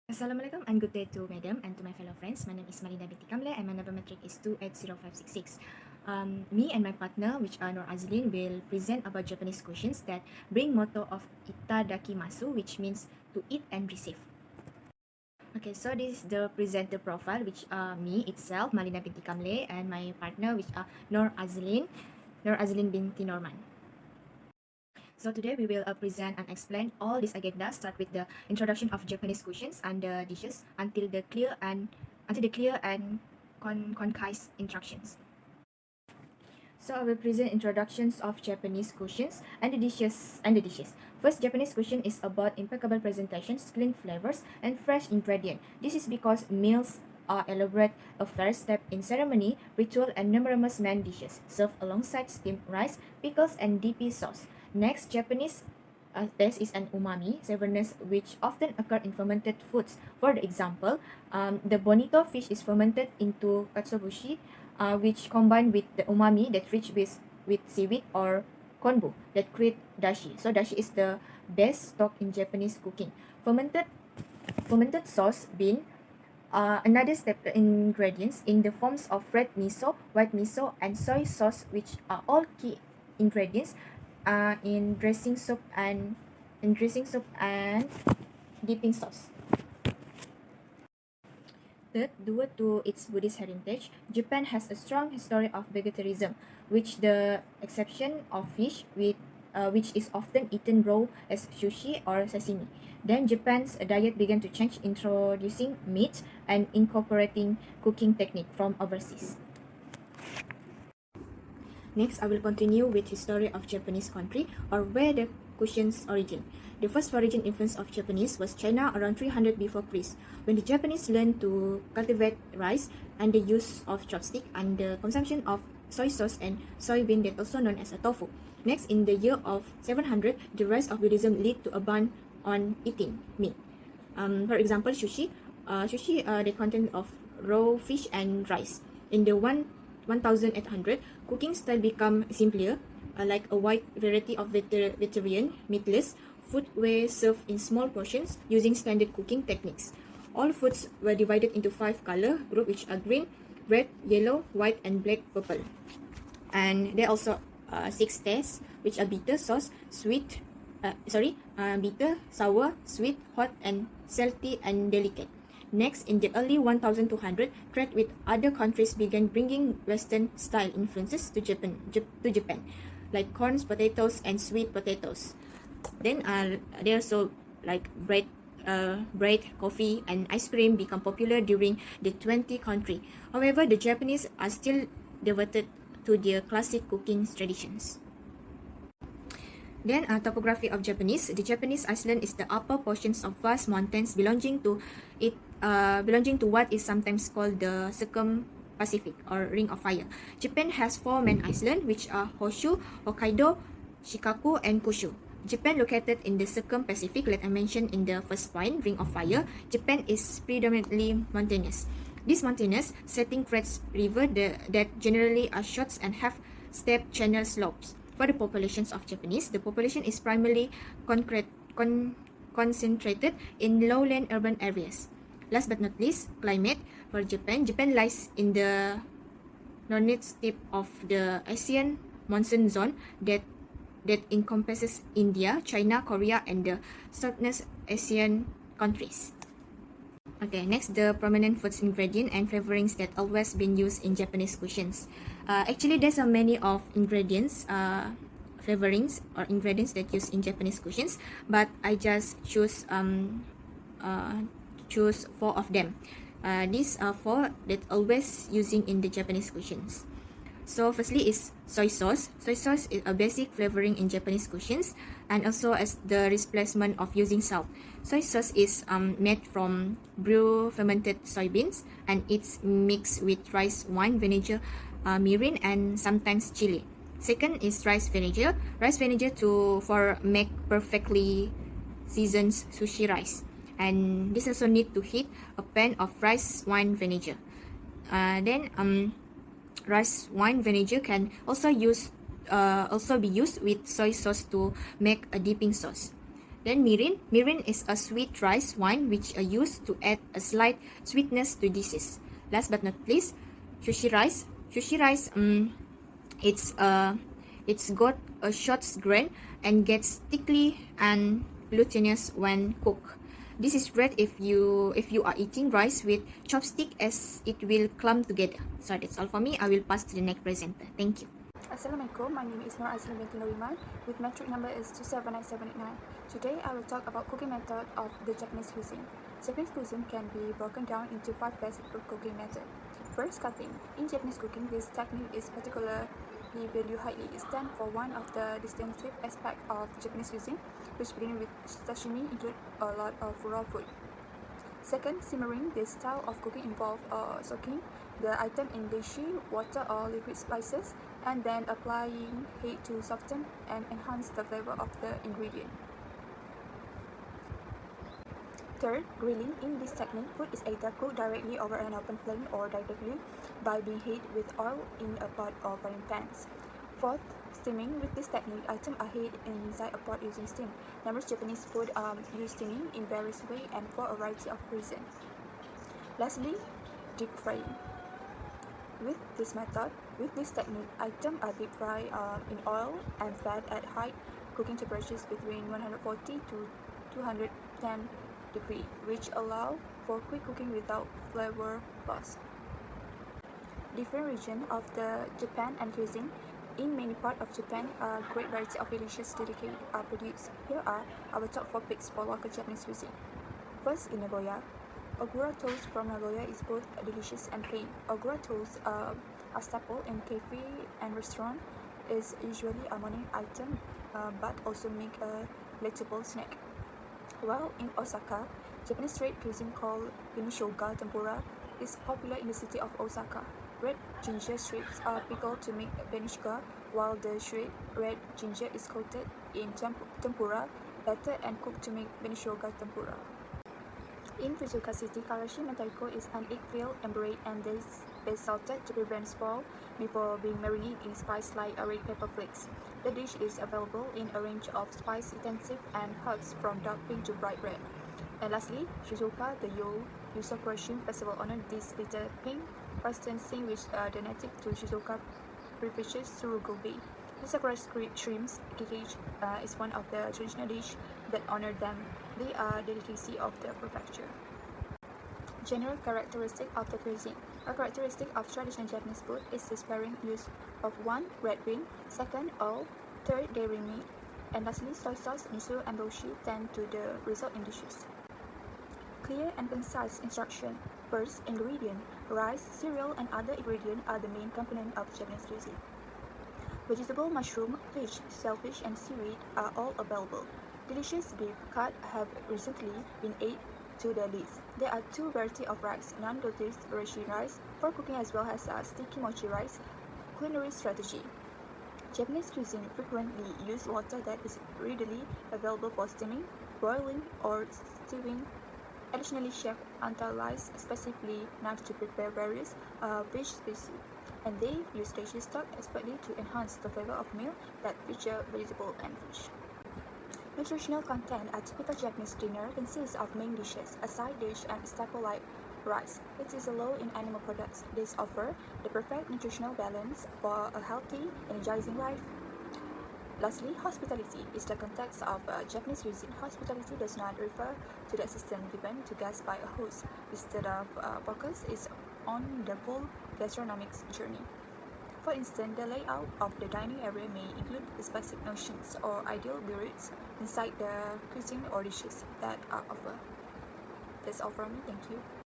Assalamualaikum and good day to Madam and to my fellow friends. My name is Malina binti Kamle and my number metric is 280566. Me and my partner, which are Nur Azlin, will present about Japanese cuisines that bring motto of itadakimasu, which means to eat and receive. Okay, so this is the presenter profile, which are me itself, Malina binti Kamle, and my partner, which are Nur Azlin binti Norman. So today we will present and explain all these agenda. Start with the introduction of Japanese cuisines and the dishes until the clear and concise instructions. So I will present introductions of Japanese cuisines and the dishes. First, Japanese cuisine is about impeccable presentations, clean flavors, and fresh ingredient. This is because meals are elaborate affairs step in ceremony, ritual, and numerous main dishes served alongside steamed rice, pickles, and DP sauce. Next, Japanese taste is an umami, savoriness which often occur in fermented foods. For example, the bonito fish is fermented into katsuobushi, which combined with the umami that rich with seaweed or konbu that create dashi. So dashi is the best stock in Japanese cooking. Fermented sauce bean. Another step ingredients in the forms of red miso, white miso, and soy sauce, which are all key ingredients in dressing soup and dipping sauce. Third, due to its Buddhist heritage, Japan has a strong history of vegetarianism, which the exception of fish, which is often eaten raw as sushi or sashimi. Then Japan's diet began to change, introducing meat and incorporating cooking technique from overseas. Next, I will continue with history of Japanese country, or where the cuisines origin. The first origin influence of Japanese was China around 300 before Christ, when the Japanese learned to cultivate rice and the use of chopstick and the consumption of soy sauce and soybean, that also known as a tofu. Next, in the year of 700, the rise of Buddhism led to a ban on eating meat. For example, sushi, the content of raw fish and rice. In the 1800, cooking style become simpler, like a wide variety of vegetarian, meatless food were served in small portions using standard cooking techniques. All foods were divided into 5 color group, which are green, red, yellow, white, and black, purple. And there are also 6 tastes, which are bitter, sauce, sweet, bitter, sour, sweet, hot, and salty and delicate. Next, in the early 1200, trade with other countries began bringing Western style influences to Japan, like corn, potatoes, and sweet potatoes. Then there also like bread, coffee, and ice cream become popular during the 20th century. However, the Japanese are still devoted to their classic cooking traditions. Then, topography of Japanese. The Japanese island is the upper portions of vast mountains belonging to what is sometimes called the Circum-Pacific or Ring of Fire. Japan has 4 main islands, which are Honshu, Hokkaido, Shikoku, and Kyushu. Japan, located in the Circum-Pacific, like I mentioned in the first point, Ring of Fire. Japan is predominantly mountainous. This mountainous setting creates rivers that generally are short and have steep channel slopes. For the populations of Japanese, the population is primarily concentrated in lowland urban areas. Last but not least, climate. For Japan, Japan lies in the northeast tip of the Asian monsoon zone that encompasses India, China, Korea, and the Southeast Asian countries. Okay, next, the prominent foods ingredient and flavorings that always been used in Japanese cuisines. Actually, there's a many of ingredients, flavorings or ingredients that used in Japanese cuisines, but I just choose 4 of them. These are 4 that always using in the Japanese cuisines. So firstly is soy sauce. Soy sauce is a basic flavoring in Japanese cuisines and also as the replacement of using salt. Soy sauce is made from brew fermented soybeans and it's mixed with rice wine, vinegar, mirin, and sometimes chili. Second is rice vinegar. Rice vinegar for make perfectly seasoned sushi rice. And this also need to heat a pan of rice wine vinegar. Then rice wine vinegar can also be used with soy sauce to make a dipping sauce. Then mirin. Mirin is a sweet rice wine which are used to add a slight sweetness to dishes. Last but not least, sushi rice. Sushi rice, it's got a short grain and gets thickly and glutinous when cooked. This is great if you are eating rice with chopstick, as it will clump together. So that's all for me. I will pass to the next presenter. Thank you. Assalamualaikum, my name is Nur Azlin binti Nuriman with metric number is 279789. Today I will talk about cooking method of the Japanese cuisine. Japanese cuisine can be broken down into 5 basic cooking methods. First, cutting. In Japanese cooking, this technique is particularly valued highly. It stands for one of the distinctive aspects of Japanese cuisine, which beginning with sashimi include a lot of raw food. Second, simmering. This style of cooking involves soaking the item in dashi, water or liquid spices, and then applying heat to soften and enhance the flavor of the ingredient. Third, grilling. In this technique, food is either cooked directly over an open flame or directly by being heated with oil in a pot or frying pans. Fourth, steaming. With this technique, items are heated inside a pot using steam. Numerous Japanese food use steaming in various ways and for a variety of reasons. Lastly, deep frying. With this technique, items are deep fried in oil and fat at high cooking temperatures between 140 to 210 degrees, which allow for quick cooking without flavor loss. Different regions of the Japan and cuisine. In many parts of Japan, a great variety of delicious delicacies are produced. Here are our top 4 picks for local Japanese cuisine. First, in Nagoya. Ogura toast from Nagoya is both delicious and plain. Ogura toast, a staple in cafe and restaurant, is usually a morning item, but also make a palatable snack. While in Osaka, Japanese street cuisine called benishoga tempura is popular in the city of Osaka. Red ginger strips are pickled to make benishoga, while the shredded red ginger is coated in tempura batter and cooked to make benishoga tempura. In Fukuoka City, karashi mentaiko is an egg filled and bread, and this is salted to prevent spoil before being marinated in spice like red pepper flakes. The dish is available in a range of spice intensive and herbs from dark pink to bright red. And lastly, Shizuoka, the Yusokura Shrimp Festival honored this bitter pink constancy which the native to Shizuoka prefishes through gobi. Yusokura shrimps is one of the traditional dishes that honor them. They are delicacy of the prefecture. General characteristic of the cuisine. A characteristic of traditional Japanese food is the sparing use of 1. Red bean, 2. Oil, 3. Dairy meat, and lastly soy sauce, miso, and boshi tend to the result in dishes. Clear and concise instruction. First, ingredient. Rice, cereal, and other ingredients are the main component of Japanese cuisine. Vegetable, mushroom, fish, shellfish, and seaweed are all available. Delicious beef cut have recently been added to the list. There are 2 varieties of rice, non-gluten reishi rice for cooking as well as sticky mochi rice. Culinary strategy. Japanese cuisine frequently use water that is readily available for steaming, boiling, or stewing. Additionally, chefs utilize specifically knives to prepare various fish species, and they use dashi stock expertly to enhance the flavor of meal that feature vegetable and fish. Nutritional content. A typical Japanese dinner consists of main dishes, a side dish, and a staple like rice. It is low in animal products. These offer the perfect nutritional balance for a healthy, energizing life. Lastly, hospitality is the context of Japanese cuisine. Hospitality does not refer to the assistance given to guests by a host. Instead of focus is on the full gastronomic journey. For instance, the layout of the dining area may include specific notions or ideal berets inside the cuisine or dishes that are offered. That's all from me. Thank you.